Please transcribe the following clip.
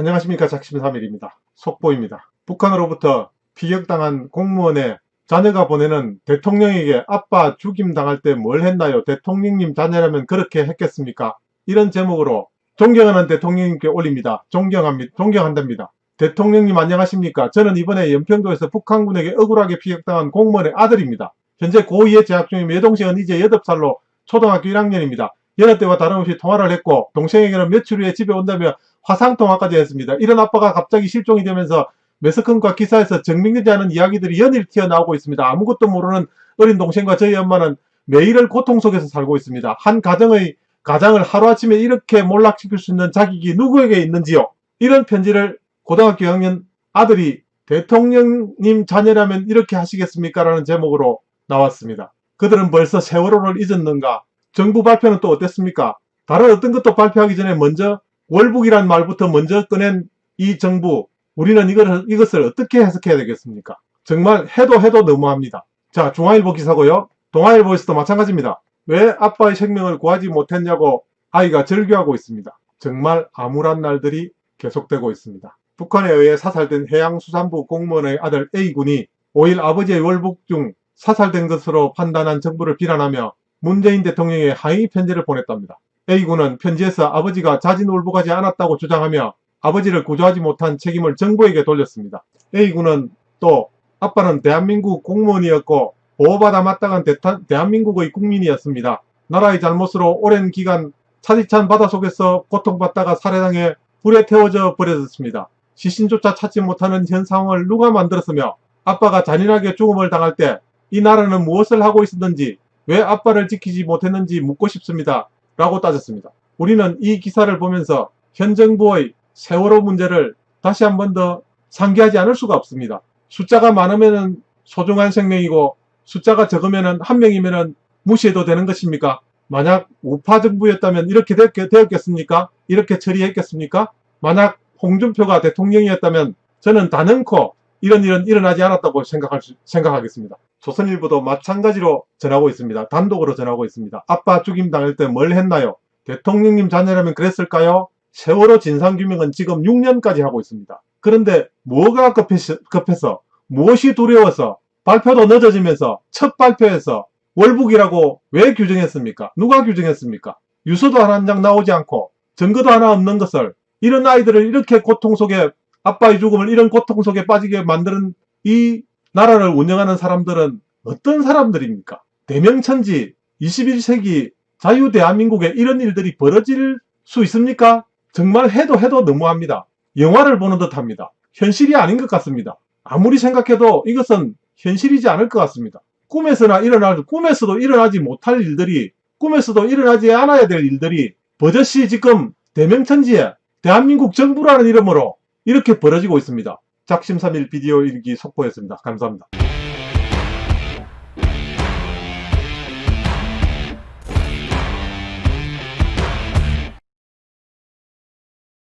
안녕하십니까. 작심삼일입니다. 속보입니다. 북한으로부터 피격당한 공무원의 자녀가 보내는 대통령에게 아빠 죽임 당할 때 뭘 했나요? 대통령님 자녀라면 그렇게 했겠습니까? 이런 제목으로 존경하는 대통령님께 올립니다. 존경한답니다. 대통령님 안녕하십니까? 저는 이번에 연평도에서 북한군에게 억울하게 피격당한 공무원의 아들입니다. 현재 고2에 재학 중이며 여동생은 이제 8살로 초등학교 1학년입니다. 여느 때와 다름없이 통화를 했고 동생에게는 며칠 후에 집에 온다며 화상통화까지 했습니다. 이런 아빠가 갑자기 실종이 되면서 매스컴과 기사에서 증명되지 않은 이야기들이 연일 튀어나오고 있습니다. 아무것도 모르는 어린 동생과 저희 엄마는 매일을 고통 속에서 살고 있습니다. 한 가정을 하루아침에 이렇게 몰락시킬 수 있는 자격이 누구에게 있는지요? 이런 편지를 고등학교 2학년 아들이 대통령님 자녀라면 이렇게 하시겠습니까? 라는 제목으로 나왔습니다. 그들은 벌써 세월호를 잊었는가? 정부 발표는 또 어땠습니까? 다른 어떤 것도 발표하기 전에 먼저 월북이란 말부터 먼저 꺼낸 이 정부, 우리는 이것을 어떻게 해석해야 되겠습니까? 정말 해도 너무합니다. 자, 중앙일보 기사고요. 동아일보에서도 마찬가지입니다. 왜 아빠의 생명을 구하지 못했냐고 아이가 절규하고 있습니다. 정말 암울한 날들이 계속되고 있습니다. 북한에 의해 사살된 해양수산부 공무원의 아들 A군이 5일 아버지의 월북 중 사살된 것으로 판단한 정부를 비난하며 문재인 대통령에 항의 편지를 보냈답니다. A군은 편지에서 아버지가 자진월북하지 않았다고 주장하며 아버지를 구조하지 못한 책임을 정부에게 돌렸습니다. A군은 또 아빠는 대한민국 공무원이었고 보호받아 마땅한 대한민국의 국민이었습니다. 나라의 잘못으로 오랜 기간 차디찬 바닷속에서 고통받다가 살해당해 불에 태워져 버려졌습니다. 시신조차 찾지 못하는 현 상황을 누가 만들었으며 아빠가 잔인하게 죽음을 당할 때 이 나라는 무엇을 하고 있었는지 왜 아빠를 지키지 못했는지 묻고 싶습니다. 라고 따졌습니다. 우리는 이 기사를 보면서 현 정부의 세월호 문제를 다시 한 번 더 상기하지 않을 수가 없습니다. 숫자가 많으면 소중한 생명이고 숫자가 적으면 한 명이면 무시해도 되는 것입니까? 만약 우파 정부였다면 이렇게 되었겠습니까? 이렇게 처리했겠습니까? 만약 홍준표가 대통령이었다면 저는 단언코 이런 일은 일어나지 않았다고 생각하겠습니다. 조선일보도 마찬가지로 전하고 있습니다. 단독으로 전하고 있습니다. 아빠 죽임 당할 때 뭘 했나요? 대통령님 자녀라면 그랬을까요? 세월호 진상규명은 지금 6년까지 하고 있습니다. 그런데 뭐가 급해서 무엇이 두려워서 발표도 늦어지면서 첫 발표에서 월북이라고 왜 규정했습니까? 누가 규정했습니까? 유서도 하나 한 장 나오지 않고 증거도 하나 없는 것을 이런 아이들을 이렇게 고통 속에 아빠의 죽음을 이런 고통 속에 빠지게 만드는 이 나라를 운영하는 사람들은 어떤 사람들입니까? 대명천지 21세기 자유 대한민국에 이런 일들이 벌어질 수 있습니까? 정말 해도 너무합니다. 영화를 보는 듯합니다. 현실이 아닌 것 같습니다. 아무리 생각해도 이것은 현실이지 않을 것 같습니다. 꿈에서도 일어나지 못할 일들이, 꿈에서도 일어나지 않아야 될 일들이 버젓이 지금 대명천지에 대한민국 정부라는 이름으로 이렇게 벌어지고 있습니다. 작심삼일 비디오 일기 속보였습니다. 감사합니다.